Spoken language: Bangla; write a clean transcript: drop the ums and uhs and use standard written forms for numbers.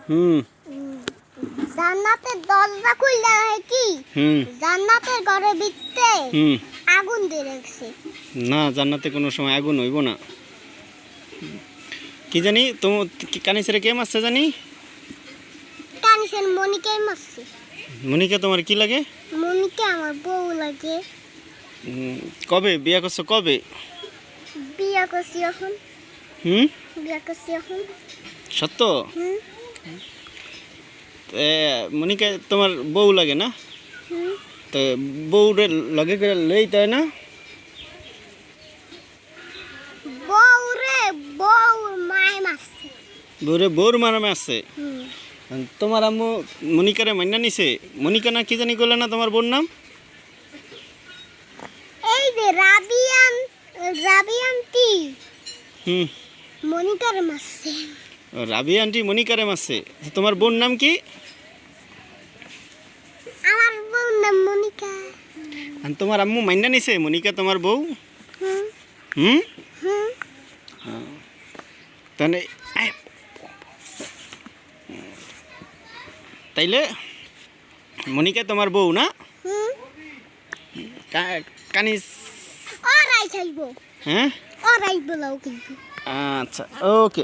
হুম। জান্নাতের দরজা খুললে হয় কি জান্নাতের ঘরের ভিতরে আগুন দিয়ে রাখছে। না, জান্নাতে কোনো সময় আগুন হইব না। কি জানি তোমার কানিসের কে মারছে জানি? কানিসের মনিকাই মারছে। মনিকা তোমার কি লাগে? মনিকা আমার বউ লাগে। কবে বিয়া করছো? কবে বিয়া করছি এখন। বিয়া করছি এখন। সত্য? মনিকা তোমার বউ লাগে না? তো বউরে লগে করে লই তাই না? বউরে বউর মায় মারছে। বউরে বউর মারামে আছে? তোমার আম্মু মনিকারে মান্না নিছে? মনিকা না কি জানি করলে না তোমার বোন নাম? এই যে রাবিয়ান্টি মনিকারে মারছে। রাবি আন্টি মনিকারে মারছে। তোমার বোন নাম কি? আমার বউর নাম মনিকা। তোমার আম্মু মান্না নিছে মনিকা তোমার বউ? তাহলে তাইলে মনিকা তোমার বউ না? কানিস ওরাই চাইবো। হ্যাঁ, ওরাই বলাও কিন্তু। আচ্ছা, ওকে।